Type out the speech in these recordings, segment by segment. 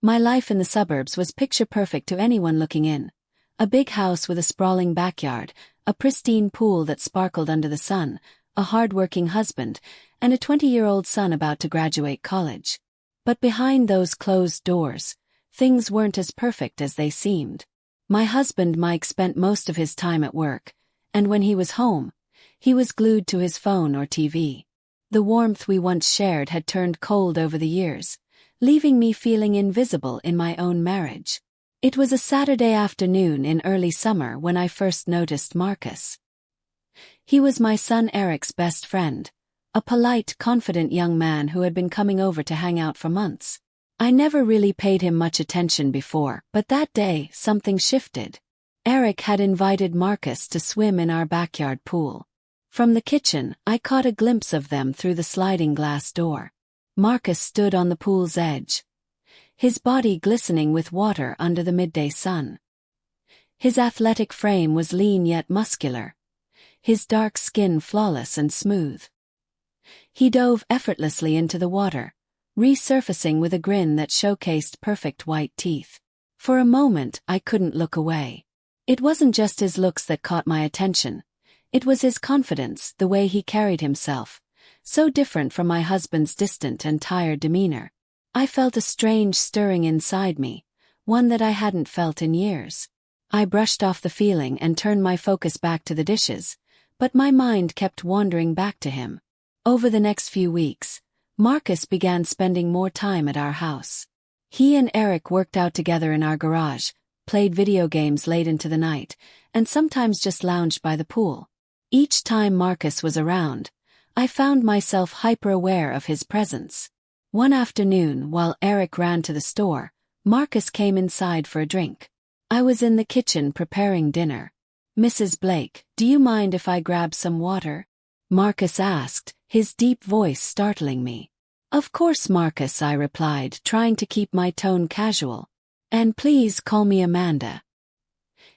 My life in the suburbs was picture-perfect to anyone looking in. A big house with a sprawling backyard, a pristine pool that sparkled under the sun, a hard-working husband, and a 20-year-old son about to graduate college. But behind those closed doors, things weren't as perfect as they seemed. My husband Mike spent most of his time at work, and when he was home, he was glued to his phone or TV. The warmth we once shared had turned cold over the years, leaving me feeling invisible in my own marriage. It was a Saturday afternoon in early summer when I first noticed Marcus. He was my son Eric's best friend, a polite, confident young man who had been coming over to hang out for months. I never really paid him much attention before, but that day, something shifted. Eric had invited Marcus to swim in our backyard pool. From the kitchen, I caught a glimpse of them through the sliding glass door. Marcus stood on the pool's edge, his body glistening with water under the midday sun. His athletic frame was lean yet muscular, his dark skin flawless and smooth. He dove effortlessly into the water, resurfacing with a grin that showcased perfect white teeth. For a moment, I couldn't look away. It wasn't just his looks that caught my attention. It was his confidence, the way he carried himself, so different from my husband's distant and tired demeanor. I felt a strange stirring inside me, one that I hadn't felt in years. I brushed off the feeling and turned my focus back to the dishes, but my mind kept wandering back to him. Over the next few weeks, Marcus began spending more time at our house. He and Eric worked out together in our garage, played video games late into the night, and sometimes just lounged by the pool. Each time Marcus was around, I found myself hyper-aware of his presence. One afternoon, while Eric ran to the store, Marcus came inside for a drink. I was in the kitchen preparing dinner. "Mrs. Blake, do you mind if I grab some water?" Marcus asked, his deep voice startling me. "Of course, Marcus," I replied, trying to keep my tone casual. "And please call me Amanda."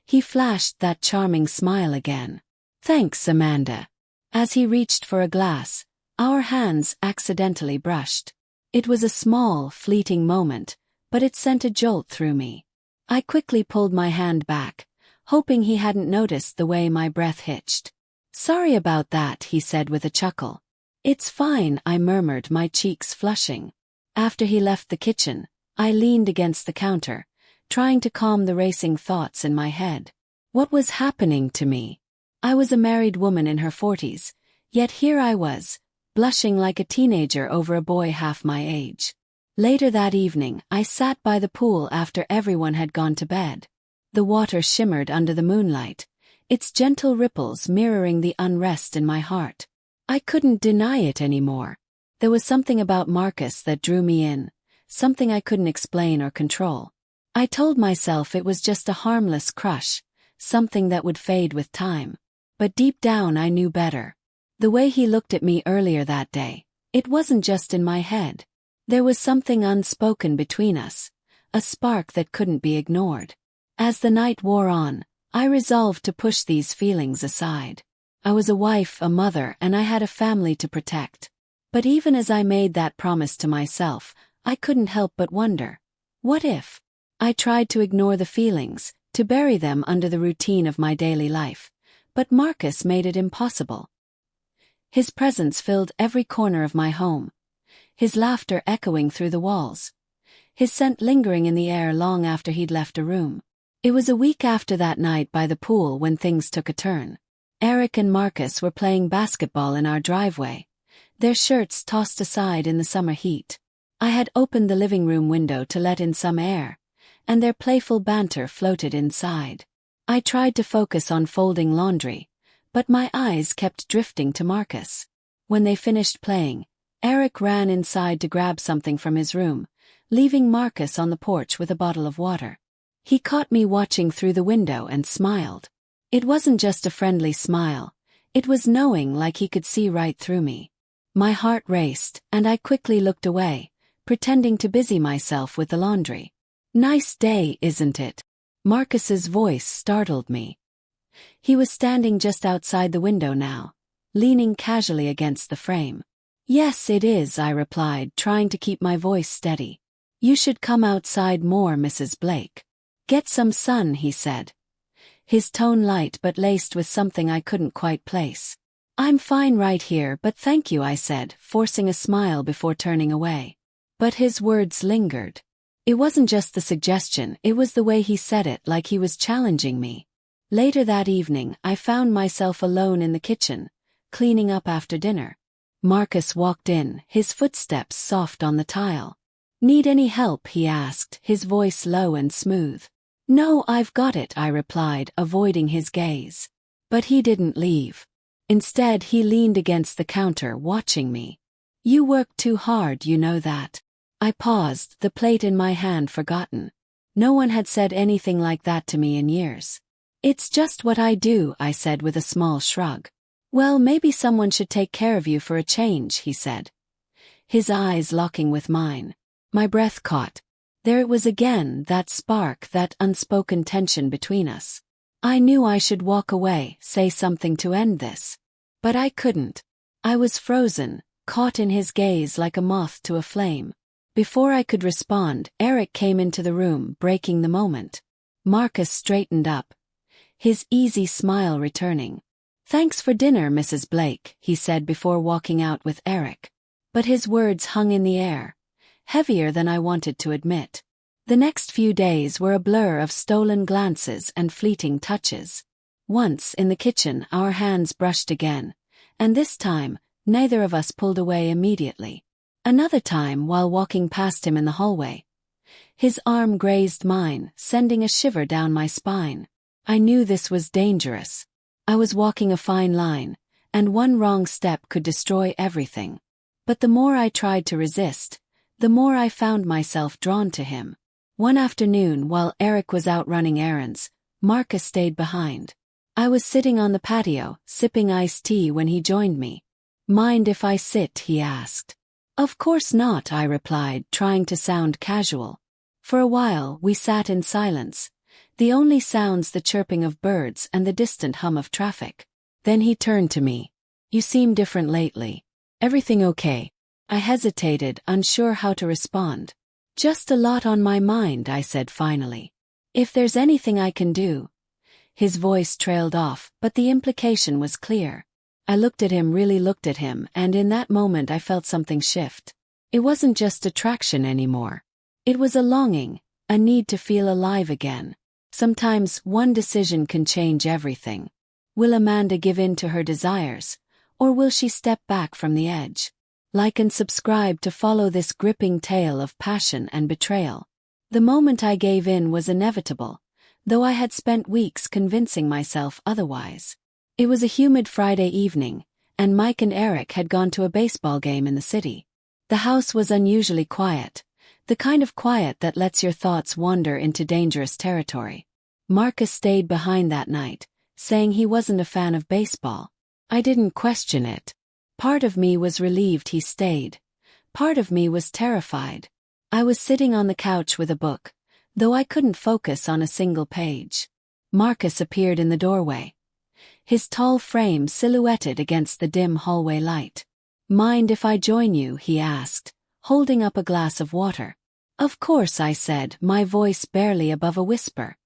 He flashed that charming smile again. "Thanks, Amanda." As he reached for a glass, our hands accidentally brushed. It was a small, fleeting moment, but it sent a jolt through me. I quickly pulled my hand back, hoping he hadn't noticed the way my breath hitched. "Sorry about that," he said with a chuckle. "It's fine," I murmured, my cheeks flushing. After he left the kitchen, I leaned against the counter, trying to calm the racing thoughts in my head. What was happening to me? I was a married woman in her 40s, yet here I was, blushing like a teenager over a boy half my age. Later that evening, I sat by the pool after everyone had gone to bed. The water shimmered under the moonlight, its gentle ripples mirroring the unrest in my heart. I couldn't deny it anymore. There was something about Marcus that drew me in, something I couldn't explain or control. I told myself it was just a harmless crush, something that would fade with time. But deep down I knew better. The way he looked at me earlier that day, it wasn't just in my head. There was something unspoken between us, a spark that couldn't be ignored. As the night wore on, I resolved to push these feelings aside. I was a wife, a mother, and I had a family to protect. But even as I made that promise to myself, I couldn't help but wonder, what if? I tried to ignore the feelings, to bury them under the routine of my daily life. But Marcus made it impossible. His presence filled every corner of my home, his laughter echoing through the walls, his scent lingering in the air long after he'd left a room. It was a week after that night by the pool when things took a turn. Eric and Marcus were playing basketball in our driveway, their shirts tossed aside in the summer heat. I had opened the living room window to let in some air, and their playful banter floated inside. I tried to focus on folding laundry, but my eyes kept drifting to Marcus. When they finished playing, Eric ran inside to grab something from his room, leaving Marcus on the porch with a bottle of water. He caught me watching through the window and smiled. It wasn't just a friendly smile, it was knowing, like he could see right through me. My heart raced, and I quickly looked away, pretending to busy myself with the laundry. "Nice day, isn't it?" Marcus's voice startled me. He was standing just outside the window now, leaning casually against the frame. "Yes, it is," I replied, trying to keep my voice steady. You should come outside more, Mrs. Blake. Get some sun, he said. His tone light but laced with something I couldn't quite place. I'm fine right here, but thank you, I said, forcing a smile before turning away. But his words lingered. It wasn't just the suggestion, it was the way he said it, like he was challenging me. Later that evening, I found myself alone in the kitchen, cleaning up after dinner. Marcus walked in, his footsteps soft on the tile. Need any help? He asked, his voice low and smooth. No, I've got it, I replied, avoiding his gaze. But he didn't leave. Instead, he leaned against the counter, watching me. You work too hard, you know that. I paused, the plate in my hand forgotten. No one had said anything like that to me in years. It's just what I do, I said with a small shrug. Well, maybe someone should take care of you for a change, he said. His eyes locking with mine. My breath caught. There it was again, that spark, that unspoken tension between us. I knew I should walk away, say something to end this. But I couldn't. I was frozen, caught in his gaze like a moth to a flame. Before I could respond, Eric came into the room, breaking the moment. Marcus straightened up, his easy smile returning. Thanks for dinner, Mrs. Blake, he said before walking out with Eric. But his words hung in the air, heavier than I wanted to admit. The next few days were a blur of stolen glances and fleeting touches. Once, in the kitchen, our hands brushed again, and this time, neither of us pulled away immediately. Another time, while walking past him in the hallway, his arm grazed mine, sending a shiver down my spine. I knew this was dangerous. I was walking a fine line, and one wrong step could destroy everything. But the more I tried to resist, the more I found myself drawn to him. One afternoon, while Eric was out running errands, Marcus stayed behind. I was sitting on the patio, sipping iced tea when he joined me. Mind if I sit? He asked. Of course not, I replied, trying to sound casual. For a while, we sat in silence, the only sounds the chirping of birds and the distant hum of traffic. Then he turned to me. You seem different lately. Everything okay? I hesitated, unsure how to respond. Just a lot on my mind, I said finally. If there's anything I can do. His voice trailed off, but the implication was clear. I looked at him, really looked at him, and in that moment I felt something shift. It wasn't just attraction anymore. It was a longing, a need to feel alive again. Sometimes one decision can change everything. Will Amanda give in to her desires, or will she step back from the edge? Like and subscribe to follow this gripping tale of passion and betrayal. The moment I gave in was inevitable, though I had spent weeks convincing myself otherwise. It was a humid Friday evening, and Mike and Eric had gone to a baseball game in the city. The house was unusually quiet, the kind of quiet that lets your thoughts wander into dangerous territory. Marcus stayed behind that night, saying he wasn't a fan of baseball. I didn't question it. Part of me was relieved he stayed. Part of me was terrified. I was sitting on the couch with a book, though I couldn't focus on a single page. Marcus appeared in the doorway, his tall frame silhouetted against the dim hallway light. Mind if I join you? He asked, holding up a glass of water. Of course, I said, my voice barely above a whisper.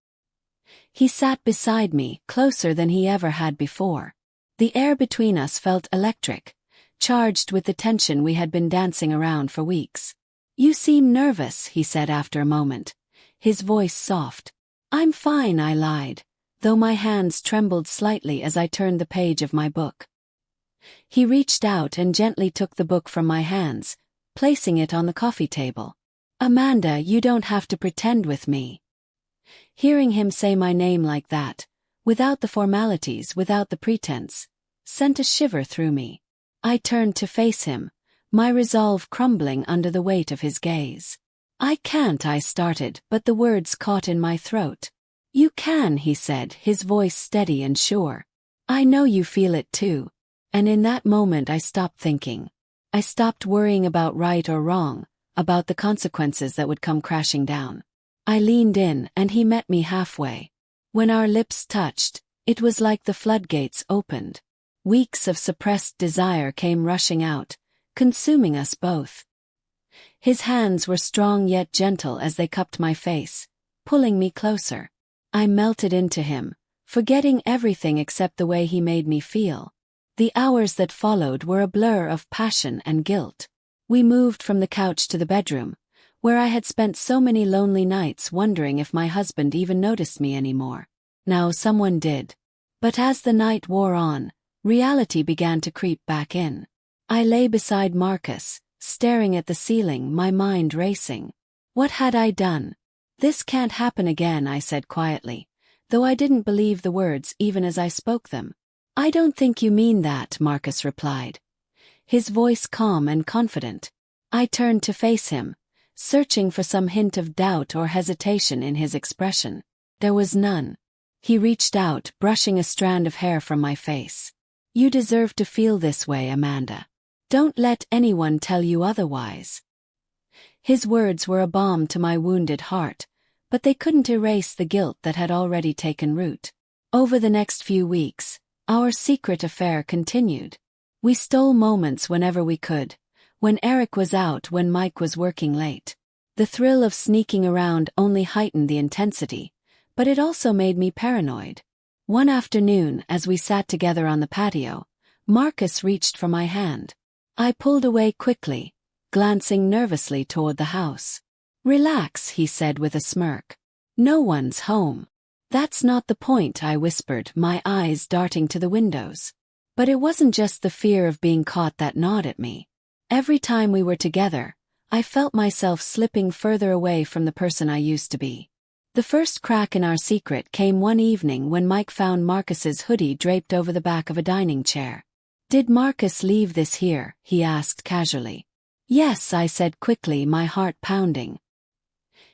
He sat beside me, closer than he ever had before. The air between us felt electric, charged with the tension we had been dancing around for weeks. You seem nervous, he said after a moment, his voice soft. I'm fine, I lied, though my hands trembled slightly as I turned the page of my book. He reached out and gently took the book from my hands, placing it on the coffee table. Amanda, you don't have to pretend with me. Hearing him say my name like that, without the formalities, without the pretense, sent a shiver through me. I turned to face him, my resolve crumbling under the weight of his gaze. I can't, I started, but the words caught in my throat. You can, he said, his voice steady and sure. I know you feel it too. And in that moment I stopped thinking. I stopped worrying about right or wrong, about the consequences that would come crashing down. I leaned in and he met me halfway. When our lips touched, it was like the floodgates opened. Weeks of suppressed desire came rushing out, consuming us both. His hands were strong yet gentle as they cupped my face, pulling me closer. I melted into him, forgetting everything except the way he made me feel. The hours that followed were a blur of passion and guilt. We moved from the couch to the bedroom, where I had spent so many lonely nights wondering if my husband even noticed me anymore. Now someone did. But as the night wore on, reality began to creep back in. I lay beside Marcus, staring at the ceiling, my mind racing. What had I done? "This can't happen again," I said quietly, though I didn't believe the words even as I spoke them. "I don't think you mean that," Marcus replied, his voice calm and confident. I turned to face him, searching for some hint of doubt or hesitation in his expression. There was none. He reached out, brushing a strand of hair from my face. "You deserve to feel this way, Amanda. Don't let anyone tell you otherwise." His words were a balm to my wounded heart, but they couldn't erase the guilt that had already taken root. Over the next few weeks, our secret affair continued. We stole moments whenever we could, when Eric was out, when Mike was working late. The thrill of sneaking around only heightened the intensity, but it also made me paranoid. One afternoon, as we sat together on the patio, Marcus reached for my hand. I pulled away quickly, glancing nervously toward the house. "Relax," he said with a smirk. "No one's home." "That's not the point," I whispered, my eyes darting to the windows. But it wasn't just the fear of being caught that gnawed at me. Every time we were together, I felt myself slipping further away from the person I used to be. The first crack in our secret came one evening when Mike found Marcus's hoodie draped over the back of a dining chair. "Did Marcus leave this here?" he asked casually. "Yes," I said quickly, my heart pounding.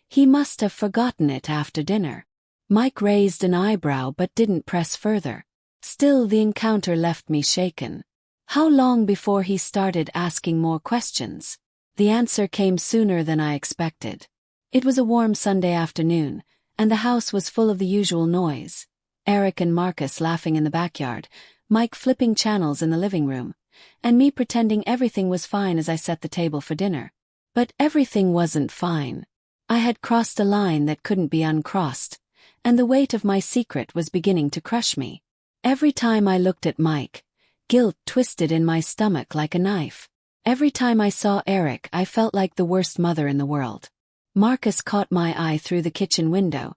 "He must have forgotten it after dinner." Mike raised an eyebrow but didn't press further. Still, the encounter left me shaken. How long before he started asking more questions? The answer came sooner than I expected. It was a warm Sunday afternoon, and the house was full of the usual noise. Eric and Marcus laughing in the backyard, Mike flipping channels in the living room, and me pretending everything was fine as I set the table for dinner. But everything wasn't fine. I had crossed a line that couldn't be uncrossed, and the weight of my secret was beginning to crush me. Every time I looked at Mike, guilt twisted in my stomach like a knife. Every time I saw Eric, I felt like the worst mother in the world. Marcus caught my eye through the kitchen window,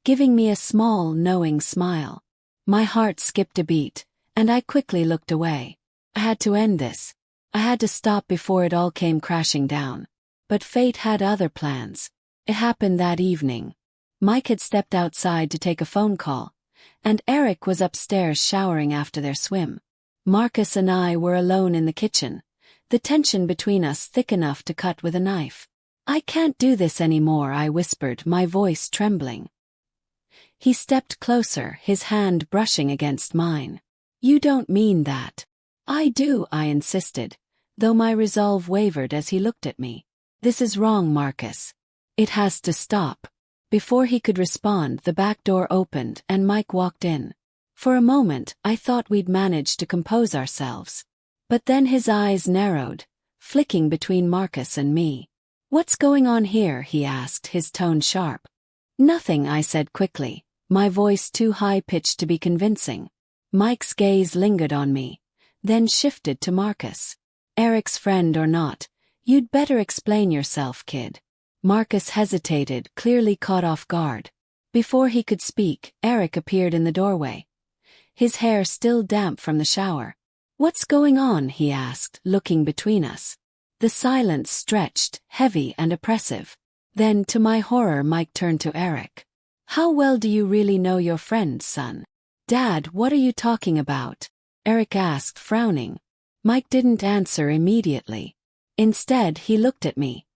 giving me a small, knowing smile. My heart skipped a beat, and I quickly looked away. I had to end this. I had to stop before it all came crashing down. But fate had other plans. It happened that evening. Mike had stepped outside to take a phone call, and Eric was upstairs showering after their swim. Marcus and I were alone in the kitchen, the tension between us thick enough to cut with a knife. "I can't do this anymore," I whispered, my voice trembling. He stepped closer, his hand brushing against mine. "You don't mean that." "I do," I insisted, though my resolve wavered as he looked at me. "This is wrong, Marcus. It has to stop." Before he could respond, the back door opened and Mike walked in. For a moment, I thought we'd managed to compose ourselves. But then his eyes narrowed, flicking between Marcus and me. "What's going on here?" he asked, his tone sharp. "Nothing," I said quickly, my voice too high-pitched to be convincing. Mike's gaze lingered on me, then shifted to Marcus. "Eric's friend or not, you'd better explain yourself, kid." Marcus hesitated, clearly caught off guard. Before he could speak, Eric appeared in the doorway, his hair still damp from the shower. "What's going on?" he asked, looking between us. The silence stretched, heavy and oppressive. Then, to my horror, Mike turned to Eric. "How well do you really know your friend, son?" "Dad, what are you talking about?" Eric asked, frowning. Mike didn't answer immediately. Instead, he looked at me,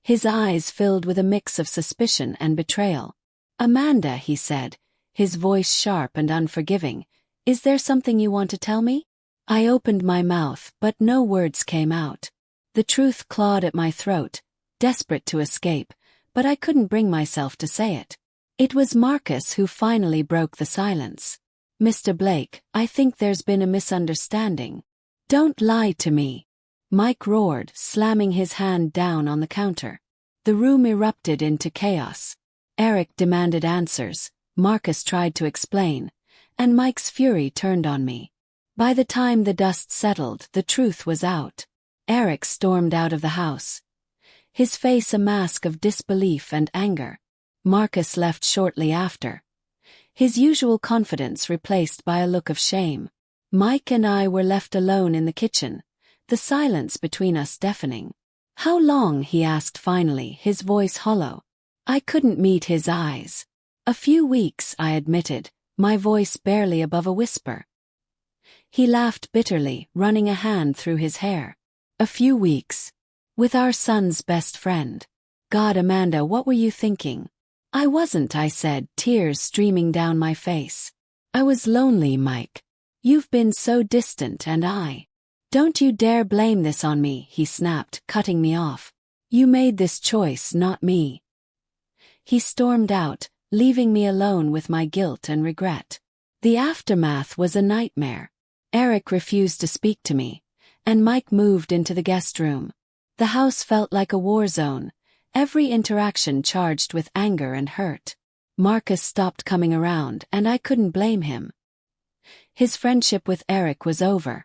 his eyes filled with a mix of suspicion and betrayal. "Amanda," he said, his voice sharp and unforgiving, "is there something you want to tell me?" I opened my mouth, but no words came out. The truth clawed at my throat, desperate to escape, but I couldn't bring myself to say it. It was Marcus who finally broke the silence. "Mr. Blake, I think there's been a misunderstanding." "Don't lie to me." Mike roared, slamming his hand down on the counter. The room erupted into chaos. Eric demanded answers, Marcus tried to explain, and Mike's fury turned on me. By the time the dust settled, the truth was out. Eric stormed out of the house, his face a mask of disbelief and anger. Marcus left shortly after, his usual confidence replaced by a look of shame. Mike and I were left alone in the kitchen, the silence between us deafening. "How long?" he asked finally, his voice hollow. I couldn't meet his eyes. "A few weeks," I admitted, my voice barely above a whisper. He laughed bitterly, running a hand through his hair. "A few weeks? With our son's best friend? God, Amanda, what were you thinking?" "I wasn't," I said, tears streaming down my face. "I was lonely, Mike. You've been so distant and I—" "Don't you dare blame this on me," he snapped, cutting me off. "You made this choice, not me." He stormed out, leaving me alone with my guilt and regret. The aftermath was a nightmare. Eric refused to speak to me, and Mike moved into the guest room. The house felt like a war zone, every interaction charged with anger and hurt. Marcus stopped coming around, and I couldn't blame him. His friendship with Eric was over,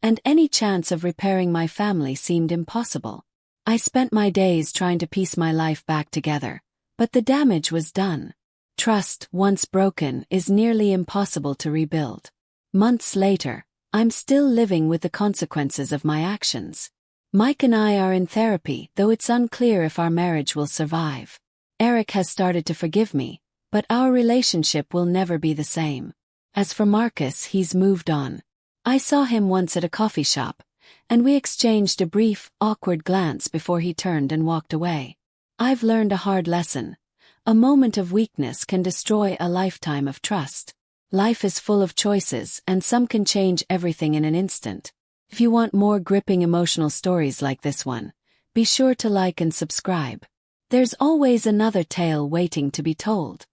and any chance of repairing my family seemed impossible. I spent my days trying to piece my life back together, but the damage was done. Trust, once broken, is nearly impossible to rebuild. Months later, I'm still living with the consequences of my actions. Mike and I are in therapy, though it's unclear if our marriage will survive. Eric has started to forgive me, but our relationship will never be the same. As for Marcus, he's moved on. I saw him once at a coffee shop, and we exchanged a brief, awkward glance before he turned and walked away. I've learned a hard lesson. A moment of weakness can destroy a lifetime of trust. Life is full of choices, and some can change everything in an instant. If you want more gripping emotional stories like this one, be sure to like and subscribe. There's always another tale waiting to be told.